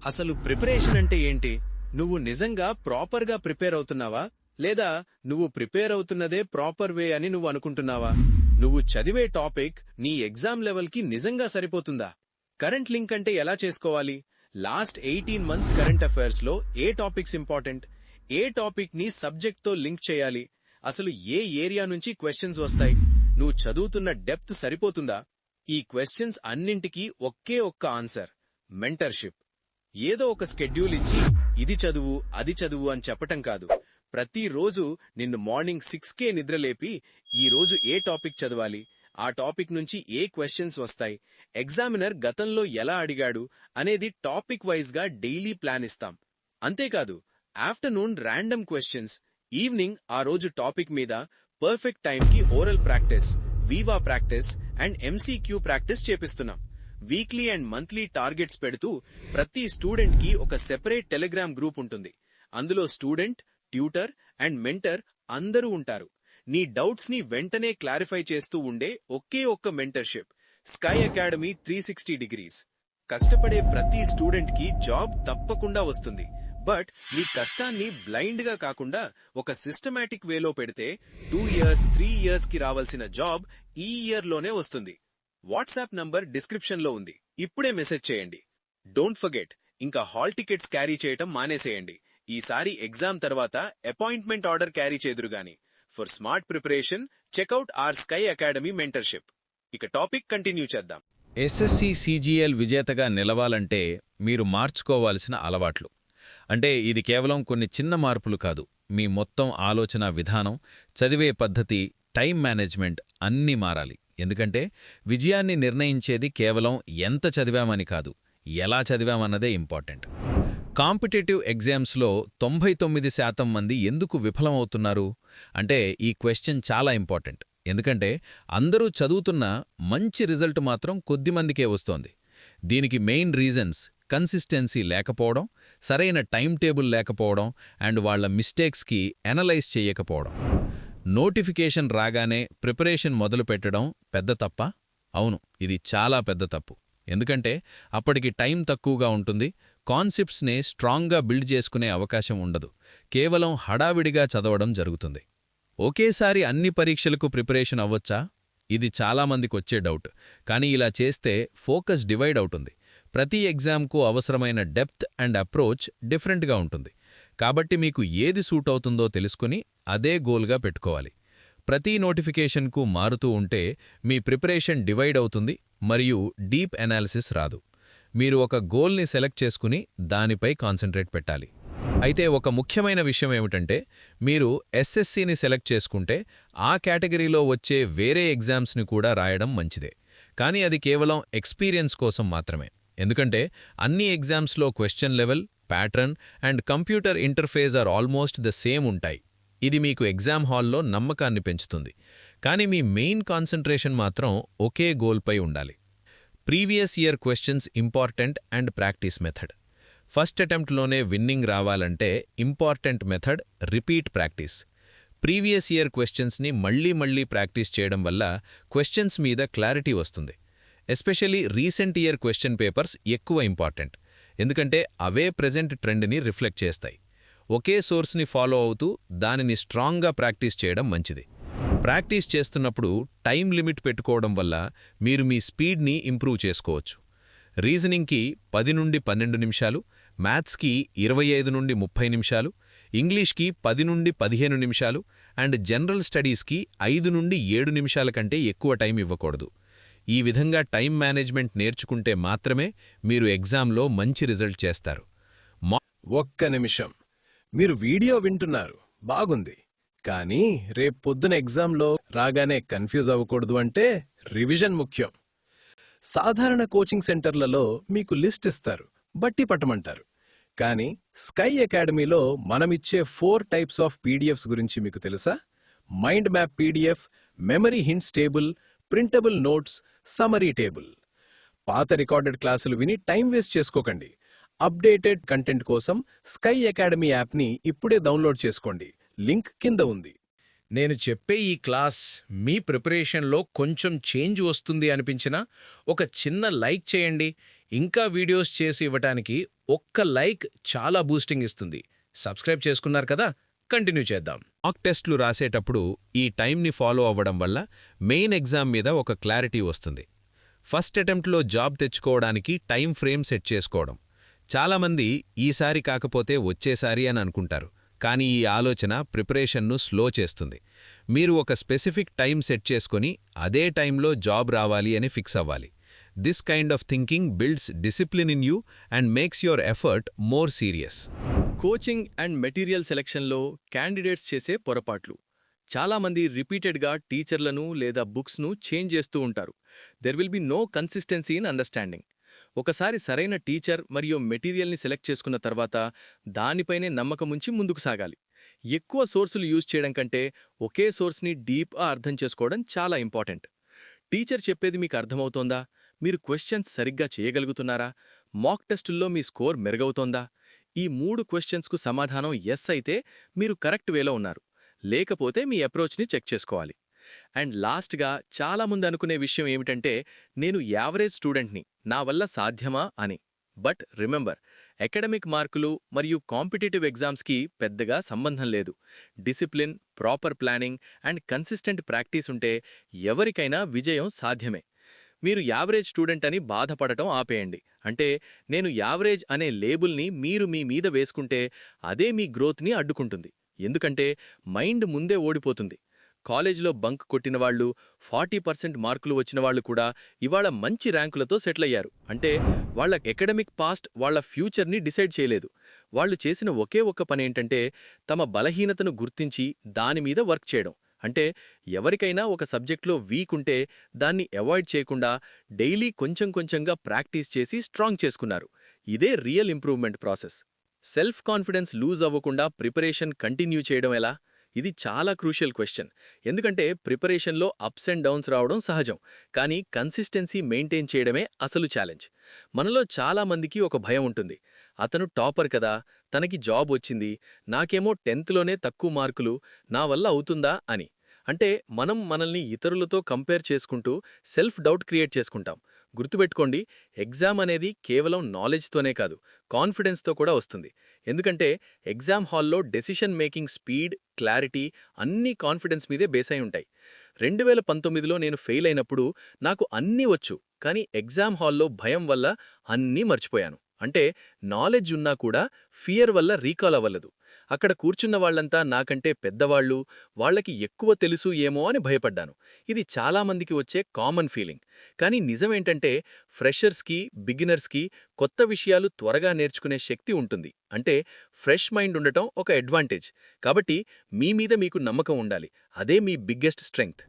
అసలు ప్రిపరేషన్ అంటే ఏంటి? నువ్వు నిజంగా ప్రాపర్గా ప్రిపేర్ అవుతున్నావా? లేదా నువ్వు ప్రిపేర్ అవుతున్నదే ప్రాపర్ వే అని నువ్వు అనుకుంటున్నావా? నువ్వు చదివే టాపిక్ నీ ఎగ్జామ్ లెవెల్కి నిజంగా సరిపోతుందా? కరెంట్ లింక్ అంటే ఎలా చేసుకోవాలి? లాస్ట్ 18 months కరెంట్ అఫైర్స్ లో ఏ టాపిక్స్ ఇంపార్టెంట్? ఏ టాపిక్ ని సబ్జెక్ట్ తో లింక్ చేయాలి? అసలు ఏ ఏరియా నుంచి క్వశ్చన్స్ వస్తాయి? నువ్వు చదువుతున్న డెప్త్ సరిపోతుందా? ఈ క్వశ్చన్స్ అన్నింటికీ ఒకే ఒక్క ఆన్సర్: మెంటర్షిప్. ఏదో ఒక స్కెడ్యూల్ ఇచ్చి ఇది చదువు అది చదువు అని చెప్పటం కాదు. ప్రతిరోజు నిన్ను మార్నింగ్ 6కే నిద్రలేపి ఈ రోజు ఏ టాపిక్ చదవాలి, ఆ టాపిక్ నుంచి ఏ క్వశ్చన్స్ వస్తాయి, ఎగ్జామినర్ గతంలో ఎలా అడిగాడు అనేది టాపిక్ వైజ్ గా డైలీ ప్లాన్ ఇస్తాం. అంతేకాదు, ఆఫ్టర్నూన్ ర్యాండమ్ క్వశ్చన్స్, ఈవినింగ్ ఆ రోజు టాపిక్ మీద పర్ఫెక్ట్ టైంకి oral practice, viva practice and MCQ practice చేపిస్తున్నాం. వీక్లీ అండ్ మంత్లీ టార్గెట్స్ పెడుతూ ప్రతి స్టూడెంట్ కి ఒక సెపరేట్ టెలిగ్రామ్ గ్రూప్ ఉంటుంది. అందులో స్టూడెంట్, ట్యూటర్ అండ్ మెంటర్ అందరూ ఉంటారు. నీ డౌట్స్ ని వెంటనే క్లారిఫై చేస్తూ ఉండే ఒకే ఒక్క మెంటర్షిప్: స్కై అకాడమీ 360 degrees. కష్టపడే ప్రతి స్టూడెంట్ కి జాబ్ తప్పకుండా వస్తుంది. బట్ నీ కష్టాన్ని బ్లైండ్ గా కాకుండా ఒక సిస్టమాటిక్ వేలో పెడితే 2 years 3 years కి రావాల్సిన జాబ్ ఈ ఇయర్ లోనే వస్తుంది. వాట్సాప్ నంబర్ డిస్క్రిప్షన్ లో ఉంది. ఇప్పుడే మెసేజ్ చేయండి. డోంట్ ఫర్గెట్, ఇంకా హాల్ టికెట్స్ క్యారీ చేయటం మానేసేయండి. ఈసారి ఎగ్జామ్ తర్వాత అపాయింట్మెంట్ ఆర్డర్ క్యారీ చేదురుగాని. For smart preparation check out R sky academy mentorship. ఇక టాపిక్ కంటిన్యూ చేద్దాం. ఎస్ఎస్సి సిజిఎల్ విజేతగా నిలవాలంటే మీరు మార్చుకోవాల్సిన అలవాట్లు. అంటే ఇది కేవలం కొన్ని చిన్న మార్పులు కాదు. మీ మొత్తం ఆలోచన విధానం, చదివే పద్ధతి, టైం మేనేజ్మెంట్ అన్నీ మారాలి. ఎందుకంటే విజయాన్ని నిర్ణయించేది కేవలం ఎంత చదివామని కాదు, ఎలా చదివామన్నదే ఇంపార్టెంట్. కాంపిటేటివ్ ఎగ్జామ్స్లో 99% మంది ఎందుకు విఫలమవుతున్నారు అంటే ఈ క్వశ్చన్ చాలా ఇంపార్టెంట్. ఎందుకంటే అందరూ చదువుతున్న మంచి రిజల్ట్ మాత్రం కొద్దిమందికే వస్తోంది. దీనికి మెయిన్ రీజన్స్ కన్సిస్టెన్సీ లేకపోవడం, సరైన టైం టేబుల్ లేకపోవడం అండ్ వాళ్ల మిస్టేక్స్కి ఎనలైజ్ చేయకపోవడం. నోటిఫికేషన్ రాగానే ప్రిపరేషన్ మొదలుపెట్టడం పెద్ద తప్పా? అవును, ఇది చాలా పెద్ద తప్పు. ఎందుకంటే అప్పటికి టైం తక్కువగా ఉంటుంది, కాన్సెప్ట్స్నే స్ట్రాంగ్గా బిల్డ్ చేసుకునే అవకాశం ఉండదు. కేవలం హడావిడిగా చదవడం జరుగుతుంది. ఒకేసారి అన్ని పరీక్షలకు ప్రిపరేషన్ అవ్వొచ్చా? ఇది చాలామందికొచ్చే డౌట్. కానీ ఇలా చేస్తే ఫోకస్ డివైడ్ అవుతుంది. ప్రతి ఎగ్జామ్కు అవసరమైన డెప్త్ అండ్ అప్రోచ్ డిఫరెంట్గా ఉంటుంది. కాబట్టి మీకు ఏది సూట్ అవుతుందో తెలుసుకుని అదే గోల్గా పెట్టుకోవాలి. ప్రతి నోటిఫికేషన్కు మారుతూ ఉంటే మీ ప్రిపరేషన్ డివైడ్ అవుతుంది మరియు డీప్ ఎనాలిసిస్ రాదు. మీరు ఒక గోల్ని సెలెక్ట్ చేసుకుని దానిపై కాన్సంట్రేట్ పెట్టాలి. అయితే ఒక ముఖ్యమైన విషయం ఏమిటంటే, మీరు ఎస్ఎస్సిని సెలెక్ట్ చేసుకుంటే ఆ కేటగిరీలో వచ్చే వేరే ఎగ్జామ్స్ని కూడా రాయడం మంచిదే. కానీ అది కేవలం ఎక్స్పీరియన్స్ కోసం మాత్రమే. ఎందుకంటే అన్ని ఎగ్జామ్స్లో question level, pattern and computer interface are almost the same ఉంటాయి. ఇది మీకు ఎగ్జామ్ హాల్లో నమ్మకాన్ని పెంచుతుంది. కానీ మీ మెయిన్ కాన్సంట్రేషన్ మాత్రం ఒకే గోల్పై ఉండాలి. Previous year questions important and practice method. First అటెంప్ట్లోనే విన్నింగ్ రావాలంటే important method repeat practice. Previous year క్వశ్చన్స్ని మళ్లీ ప్రాక్టీస్ చేయడం వల్ల క్వశ్చన్స్ మీద క్లారిటీ వస్తుంది. Especially recent year question papers ఎక్కువ ఇంపార్టెంట్. ఎందుకంటే అవే ప్రెజెంట్ ట్రెండ్ని రిఫ్లెక్ట్ చేస్తాయి. ఒకే సోర్స్ని ఫాలో అవుతూ దానిని స్ట్రాంగ్గా ప్రాక్టీస్ చేయడం మంచిది. ప్రాక్టీస్ చేస్తున్నప్పుడు టైం లిమిట్ పెట్టుకోవడం వల్ల మీరు మీ స్పీడ్ని ఇంప్రూవ్ చేసుకోవచ్చు. రీజనింగ్కి 10 నుండి 12 నిమిషాలు, మ్యాథ్స్కి 25 నుండి 30 నిమిషాలు, ఇంగ్లీష్కి 10 నుండి 15 నిమిషాలు అండ్ జనరల్ స్టడీస్కి 5 నుండి 7 నిమిషాల కంటే ఎక్కువ టైం ఇవ్వకూడదు. ఈ విధంగా టైం మేనేజ్మెంట్ నేర్చుకుంటే మాత్రమే మీరు ఎగ్జామ్లో మంచి రిజల్ట్ చేస్తారు. ఒక్క నిమిషం, మీరు వీడియో వింటున్నారు, బాగుంది. కానీ రేపు పొద్దున ఎగ్జామ్లో రాగానే కన్ఫ్యూజ్ అవ్వకూడదు అంటే రివిజన్ ముఖ్యం. సాధారణ కోచింగ్ సెంటర్లలో మీకు లిస్ట్ ఇస్తారు, బట్టి పట్టమంటారు. కానీ స్కై అకాడమీలో మనమిచ్చే 4 టైప్స్ ఆఫ్ పీడిఎఫ్స్ గురించి మీకు తెలుసా? Mind map PDF, memory hints table, printable notes, summary table. పాత రికార్డెడ్ క్లాసులు విని టైం వేస్ట్ చేసుకోకండి. అప్డేటెడ్ కంటెంట్ కోసం స్కై అకాడమీ యాప్ని ఇప్పుడే డౌన్లోడ్ చేసుకోండి. లింక్ కింద ఉంది. నేను చెప్పే ఈ క్లాస్ మీ ప్రిపరేషన్లో కొంచెం చేంజ్ వస్తుంది అనిపించినా ఒక చిన్న లైక్ చేయండి. ఇంకా వీడియోస్ చేసి ఇవ్వటానికి ఒక్క లైక్ చాలా బూస్టింగ్ ఇస్తుంది. సబ్స్క్రైబ్ చేసుకున్నారు కదా, కంటిన్యూ చేద్దాం. మాక్ టెస్ట్లు రాసేటప్పుడు ఈ టైంని ఫాలో అవ్వడం వల్ల మెయిన్ ఎగ్జామ్ మీద ఒక క్లారిటీ వస్తుంది. ఫస్ట్ అటెంప్ట్లో జాబ్ తెచ్చుకోవడానికి టైం ఫ్రేమ్ సెట్ చేసుకోవడం. చాలామంది ఈసారి కాకపోతే వచ్చేసారి అని అనుకుంటారు, కానీ ఈ ఆలోచన ప్రిపరేషన్ను స్లో చేస్తుంది. మీరు ఒక స్పెసిఫిక్ టైం సెట్ చేసుకొని అదే టైంలో జాబ్ రావాలి అని ఫిక్స్ అవ్వాలి. This kind of thinking builds discipline in you and makes your effort more serious. Coaching and material సెలక్షన్లో క్యాండిడేట్స్ చేసే పొరపాట్లు. చాలామంది రిపీటెడ్గా టీచర్లను లేదా బుక్స్ను చేంజ్ చేస్తూ ఉంటారు. There will be no consistency in understanding. ఒకసారి సరైన టీచర్ మరియు మెటీరియల్ని సెలెక్ట్ చేసుకున్న తర్వాత దానిపైనే నమ్మకముంచి ముందుకు సాగాలి. ఎక్కువ సోర్సులు యూజ్ చేయడం కంటే ఒకే సోర్స్ని డీప్గా అర్థం చేసుకోవడం చాలా ఇంపార్టెంట్. టీచర్ చెప్పేది మీకు అర్థమవుతోందా? మీరు క్వశ్చన్స్ సరిగ్గా చేయగలుగుతున్నారా? మాక్ టెస్టుల్లో మీ స్కోర్ మెరుగవుతోందా? ఈ 3 క్వశ్చన్స్కు సమాధానం ఎస్ అయితే మీరు కరెక్ట్ వేలో ఉన్నారు, లేకపోతే మీ అప్రోచ్ని చెక్ చేసుకోవాలి. అండ్ లాస్ట్గా చాలామంది అనుకునే విషయం ఏమిటంటే, నేను యావరేజ్ స్టూడెంట్ని, నా వల్ల సాధ్యమా అని. బట్ రిమెంబర్, అకాడమిక్ మార్కులు మరియు కాంపిటేటివ్ ఎగ్జామ్స్కి పెద్దగా సంబంధం లేదు. Discipline, proper planning and consistent practice ఉంటే ఎవరికైనా విజయం సాధ్యమే. మీరు యావరేజ్ స్టూడెంట్ అని బాధపడటం ఆపేయండి. అంటే నేను యావరేజ్ అనే లేబుల్ని మీరు మీ మీద వేసుకుంటే అదే మీ గ్రోత్ని అడ్డుకుంటుంది. ఎందుకంటే మైండ్ ముందే ఓడిపోతుంది. కాలేజ్లో బంక్ కొట్టినవాళ్లు, 40% మార్కులు వచ్చినవాళ్లు కూడా ఇవాళ మంచి ర్యాంకులతో సెటిల్ అయ్యారు. అంటే వాళ్ల ఎకడమిక్ పాస్ట్ వాళ్ల ఫ్యూచర్ని డిసైడ్ చేయలేదు. వాళ్లు చేసిన ఒకే ఒక్క పనేంటంటే తమ బలహీనతను గుర్తించి దానిమీద వర్క్ చేయడం. అంటే ఎవరికైనా ఒక సబ్జెక్ట్లో వీక్ ఉంటే దాన్ని అవాయిడ్ చేయకుండా డైలీ కొంచెం కొంచెంగా ప్రాక్టీస్ చేసి స్ట్రాంగ్ చేసుకున్నారు. ఇదే real improvement process. Self confidence lose అవ్వకుండా ప్రిపరేషన్ కంటిన్యూ చేయడం ఎలా? ఇది చాలా క్రూషియల్ క్వశ్చన్. ఎందుకంటే ప్రిపరేషన్లో అప్స్ అండ్ డౌన్స్ రావడం సహజం, కానీ కన్సిస్టెన్సీ మెయింటైన్ చేయడమే అసలు ఛాలెంజ్. మనలో చాలామందికి ఒక భయం ఉంటుంది. అతను టాపర్ కదా, తనకి జాబ్ వచ్చింది, నాకేమో 10థ్లోనే తక్కువ మార్కులు, నా వల్ల అవుతుందా అని. అంటే మనం మనల్ని ఇతరులతో కంపేర్ చేసుకుంటూ సెల్ఫ్ డౌట్ క్రియేట్ చేసుకుంటాం. గుర్తుపెట్టుకోండి, ఎగ్జామ్ అనేది కేవలం నాలెడ్జ్తోనే కాదు, కాన్ఫిడెన్స్తో కూడా వస్తుంది. ఎందుకంటే ఎగ్జామ్ హాల్లో డెసిషన్ మేకింగ్ స్పీడ్, క్లారిటీ అన్నీ కాన్ఫిడెన్స్ మీదే బేస్ అయి ఉంటాయి. 2019లో నేను ఫెయిల్ అయినప్పుడు నాకు అన్నీ వచ్చు, కానీ ఎగ్జామ్ హాల్లో భయం వల్ల అన్నీ మర్చిపోయాను. అంటే నాలెడ్జ్ ఉన్నా కూడా ఫియర్ వల్ల రీకాల్ అవ్వలేదు. అక్కడ కూర్చున్న వాళ్లంతా నాకంటే పెద్దవాళ్లు, వాళ్లకి ఎక్కువ తెలుసు ఏమో అని భయపడ్డాను. ఇది చాలామందికి వచ్చే కామన్ ఫీలింగ్. కానీ నిజమేంటంటే ఫ్రెషర్స్కి, బిగినర్స్కి కొత్త విషయాలు త్వరగా నేర్చుకునే శక్తి ఉంటుంది. అంటే ఫ్రెష్ మైండ్ ఉండటం ఒక అడ్వాంటేజ్. కాబట్టి మీ మీద మీకు నమ్మకం ఉండాలి. అదే మీ బిగ్గెస్ట్ స్ట్రెంగ్త్.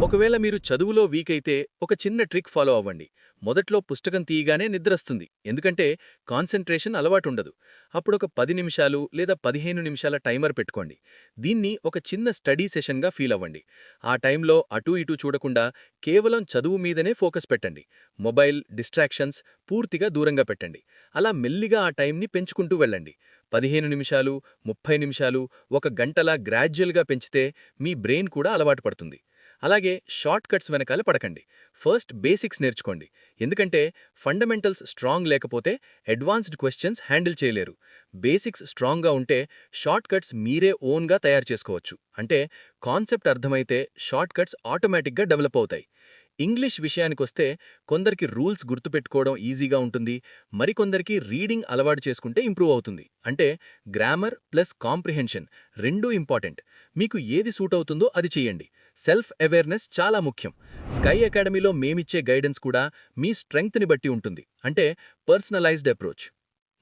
ఒకవేళ మీరు చదువులో వీక్ అయితే ఒక చిన్న ట్రిక్ ఫాలో అవ్వండి. మొదట్లో పుస్తకం తీయగానే నిద్రొస్తుంది, ఎందుకంటే కాన్సంట్రేషన్ అలవాటుండదు. అప్పుడొక 10 నిమిషాలు లేదా 15 నిమిషాల టైమర్ పెట్టుకోండి. దీన్ని ఒక చిన్న స్టడీ సెషన్గా ఫీల్ అవ్వండి. ఆ టైంలో అటూ ఇటూ చూడకుండా కేవలం చదువు మీదనే ఫోకస్ పెట్టండి. మొబైల్, డిస్ట్రాక్షన్స్ పూర్తిగా దూరంగా పెట్టండి. అలా మెల్లిగా ఆ టైంని పెంచుకుంటూ వెళ్ళండి. 15 నిమిషాలు, 30 నిమిషాలు, 1 గంటలా గ్రాడ్యువల్గా పెంచితే మీ బ్రెయిన్ కూడా అలవాటు పడుతుంది. అలాగే షార్ట్ కట్స్ వెనకాల పడకండి. ఫస్ట్ బేసిక్స్ నేర్చుకోండి. ఎందుకంటే ఫండమెంటల్స్ స్ట్రాంగ్ లేకపోతే అడ్వాన్స్డ్ క్వశ్చన్స్ హ్యాండిల్ చేయలేరు. బేసిక్స్ స్ట్రాంగ్గా ఉంటే షార్ట్ కట్స్ మీరే ఓన్గా తయారు చేసుకోవచ్చు. అంటే కాన్సెప్ట్ అర్థమైతే షార్ట్ కట్స్ ఆటోమేటిక్గా డెవలప్ అవుతాయి. ఇంగ్లీష్ విషయానికొస్తే కొందరికి రూల్స్ గుర్తుపెట్టుకోవడం ఈజీగా ఉంటుంది, మరికొందరికి రీడింగ్ అలవాటు చేసుకుంటే ఇంప్రూవ్ అవుతుంది. అంటే గ్రామర్ ప్లస్ కాంప్రిహెన్షన్ రెండూ ఇంపార్టెంట్. మీకు ఏది సూట్ అవుతుందో అది చెయ్యండి. సెల్ఫ్ అవేర్నెస్ చాలా ముఖ్యం. స్కై అకాడమీలో మేమిచ్చే గైడెన్స్ కూడా మీ స్ట్రెంగ్త్ని బట్టి ఉంటుంది. అంటే పర్సనలైజ్డ్ అప్రోచ్.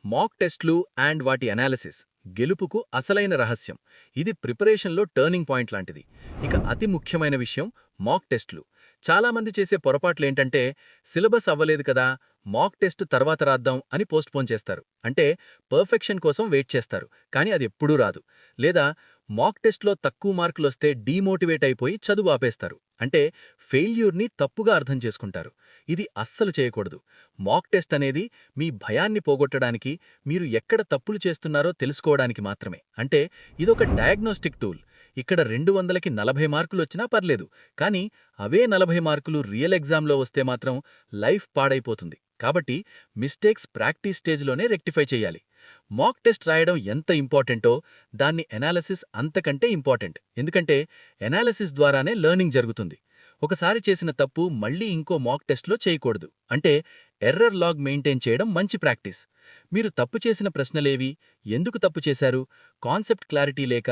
మాక్ టెస్ట్లు అండ్ వాటి అనాలిసిస్ గెలుపుకు అసలైన రహస్యం. ఇది ప్రిపరేషన్లో టర్నింగ్ పాయింట్ లాంటిది. ఇక అతి ముఖ్యమైన విషయం మాక్ టెస్ట్లు. చాలామంది చేసే పొరపాట్లేంటంటే సిలబస్ అవ్వలేదు కదా, మాక్ టెస్ట్ తర్వాత రాద్దాం అని పోస్ట్పోన్ చేస్తారు. అంటే పర్ఫెక్షన్ కోసం వెయిట్ చేస్తారు, కానీ అది ఎప్పుడూ రాదు. లేదా మాక్ టెస్ట్లో తక్కువ మార్కులొస్తే డీమోటివేట్ అయిపోయి చదువు ఆపేస్తారు. అంటే ఫెయిల్యూర్ని తప్పుగా అర్థం చేసుకుంటారు. ఇది అస్సలు చేయకూడదు. మాక్ టెస్ట్ అనేది మీ భయాన్ని పోగొట్టడానికి, మీరు ఎక్కడ తప్పులు చేస్తున్నారో తెలుసుకోవడానికి మాత్రమే. అంటే ఇదొక డయాగ్నోస్టిక్ టూల్. ఇక్కడ 200కి 40 మార్కులొచ్చినా పర్లేదు, కానీ అవే 40 మార్కులు రియల్ ఎగ్జామ్లో వస్తే మాత్రం లైఫ్ పాడైపోతుంది. కాబట్టి మిస్టేక్స్ ప్రాక్టీస్ స్టేజ్లోనే రెక్టిఫై చేయాలి. మాక్ టెస్ట్ రాయడం ఎంత ఇంపార్టెంటో దాన్ని ఎనాలిసిస్ అంతకంటే ఇంపార్టెంట్. ఎందుకంటే ఎనాలిసిస్ ద్వారానే లెర్నింగ్ జరుగుతుంది. ఒకసారి చేసిన తప్పు మళ్ళీ ఇంకో మాక్ టెస్ట్లో చేయకూడదు. అంటే ఎర్రర్ లాగ్ మెయింటైన్ చేయడం మంచి ప్రాక్టీస్. మీరు తప్పు చేసిన ప్రశ్నలేవి, ఎందుకు తప్పు చేశారు, కాన్సెప్ట్ క్లారిటీ లేక,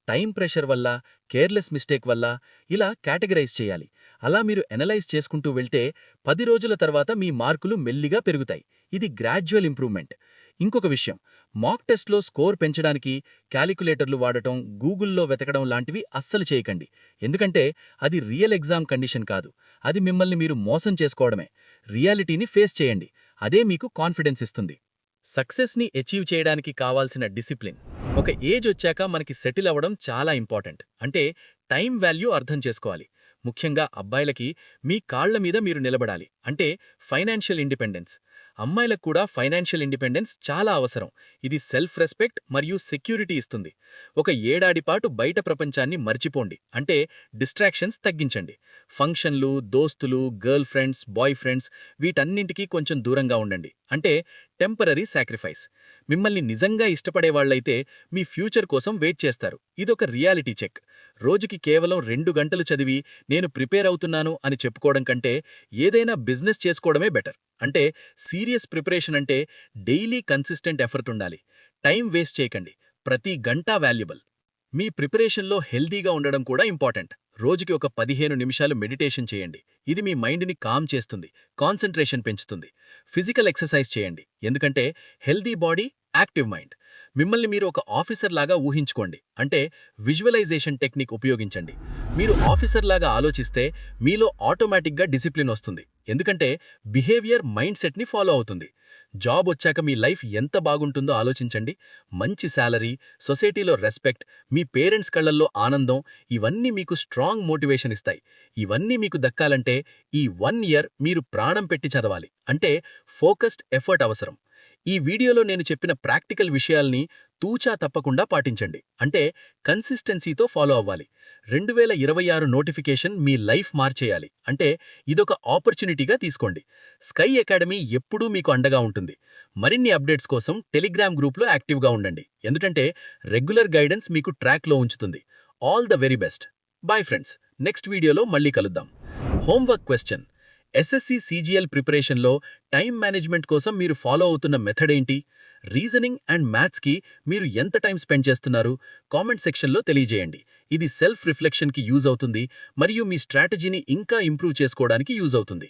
టైం ప్రెషర్ వల్ల, కేర్లెస్ మిస్టేక్ వల్ల, ఇలా కేటగరైజ్ చేయాలి. అలా మీరు ఎనలైజ్ చేసుకుంటూ వెళ్తే 10 రోజుల తర్వాత మీ మార్కులు మెల్లిగా పెరుగుతాయి. ఇది గ్రాడ్యువల్ ఇంప్రూవ్మెంట్. ఇంకొక విషయం, మాక్ టెస్ట్లో స్కోర్ పెంచడానికి క్యాలిక్యులేటర్లు వాడటం, గూగుల్లో వెతకడం లాంటివి అస్సలు చేయకండి. ఎందుకంటే అది రియల్ ఎగ్జామ్ కండిషన్ కాదు. అది మిమ్మల్ని మీరు మోసం చేసుకోవడమే. రియాలిటీని ఫేస్ చేయండి. అదే మీకు కాన్ఫిడెన్స్ ఇస్తుంది. సక్సెస్ని అచీవ్ చేయడానికి కావాల్సిన డిసిప్లిన్. ఒక ఏజ్ వచ్చాక మనకి సెటిల్ అవ్వడం చాలా ఇంపార్టెంట్. అంటే టైం వాల్యూ అర్థం చేసుకోవాలి. ముఖ్యంగా అబ్బాయిలకి మీ కాళ్ల మీద మీరు నిలబడాలి. అంటే ఫైనాన్షియల్ ఇండిపెండెన్స్. అమ్మాయిలకు కూడా ఫైనాన్షియల్ ఇండిపెండెన్స్ చాలా అవసరం. ఇది సెల్ఫ్ రెస్పెక్ట్ మరియు సెక్యూరిటీ ఇస్తుంది. ఒక ఏడాదిపాటు బయట ప్రపంచాన్ని మర్చిపోండి. అంటే డిస్ట్రాక్షన్స్ తగ్గించండి. ఫంక్షన్లు, దోస్తులు, గర్ల్ ఫ్రెండ్స్, బాయ్ ఫ్రెండ్స్ వీటన్నింటికీ కొంచెం దూరంగా ఉండండి. అంటే టెంపరరీ సాక్రిఫైస్. మిమ్మల్ని నిజంగా ఇష్టపడేవాళ్లైతే మీ ఫ్యూచర్ కోసం వెయిట్ చేస్తారు. ఇదొక రియాలిటీ చెక్. రోజుకి కేవలం 2 గంటలు చదివి నేను ప్రిపేర్ అవుతున్నాను అని చెప్పుకోవడం కంటే ఏదైనా బిజినెస్ చేసుకోవడమే బెటర్. అంటే సీరియస్ ప్రిపరేషన్ అంటే డైలీ కన్సిస్టెంట్ ఎఫర్ట్ ఉండాలి. టైం వేస్ట్ చేయకండి. ప్రతి గంటా వాల్యుబుల్. మీ ప్రిపరేషన్లో హెల్దీగా ఉండడం కూడా ఇంపార్టెంట్. రోజుకి ఒక 15 నిమిషాలు మెడిటేషన్ చేయండి. ఇది మీ మైండ్ని కామ్ చేస్తుంది, కాన్సంట్రేషన్ పెంచుతుంది. ఫిజికల్ ఎక్సర్సైజ్ చేయండి. ఎందుకంటే హెల్దీ బాడీ, యాక్టివ్ మైండ్. మిమ్మల్ని మీరు ఒక ఆఫీసర్ లాగా ఊహించుకోండి. అంటే విజువలైజేషన్ టెక్నిక్ ఉపయోగించండి. మీరు ఆఫీసర్ లాగా ఆలోచిస్తే మీలో ఆటోమేటిక్గా డిసిప్లిన్ వస్తుంది. ఎందుకంటే బిహేవియర్ మైండ్ సెట్ని ఫాలో అవుతుంది. జాబ్ వచ్చాక మీ లైఫ్ ఎంత బాగుంటుందో ఆలోచించండి. మంచి శాలరీ, సొసైటీలో రెస్పెక్ట్, మీ పేరెంట్స్ కళ్లల్లో ఆనందం, ఇవన్నీ మీకు స్ట్రాంగ్ మోటివేషన్ ఇస్తాయి. ఇవన్నీ మీకు దక్కాలంటే ఈ 1 ఇయర్ మీరు ప్రాణం పెట్టి చదవాలి. అంటే ఫోకస్డ్ ఎఫర్ట్ అవసరం. ఈ వీడియోలో నేను చెప్పిన ప్రాక్టికల్ విషయాల్ని తూచా తప్పకుండా పాటించండి. అంటే కన్సిస్టెన్సీతో ఫాలో అవ్వాలి. 2026 నోటిఫికేషన్ మీ లైఫ్ మార్చేయాలి. అంటే ఇదొక ఆపర్చునిటీగా తీసుకోండి. స్కై అకాడమీ ఎప్పుడూ మీకు అండగా ఉంటుంది. మరిన్ని అప్డేట్స్ కోసం టెలిగ్రామ్ గ్రూప్లో యాక్టివ్గా ఉండండి. ఎందుకంటే రెగ్యులర్ గైడెన్స్ మీకు ట్రాక్లో ఉంచుతుంది. All the very best. Bye friends. Next వీడియోలో మళ్ళీ కలుద్దాం. Homework question. ఎస్ఎస్సి సిజిఎల్ ప్రిపరేషన్లో టైం మేనేజ్మెంట్ కోసం మీరు ఫాలో అవుతున్న మెథడ్ ఏంటి? రీజనింగ్ అండ్ మ్యాథ్స్కి మీరు ఎంత టైం స్పెండ్ చేస్తున్నారు? కామెంట్ సెక్షన్లో తెలియజేయండి. ఇది సెల్ఫ్ రిఫ్లెక్షన్కి యూజ్ అవుతుంది మరియు మీ స్ట్రాటజీని ఇంకా ఇంప్రూవ్ చేసుకోవడానికి యూజ్ అవుతుంది.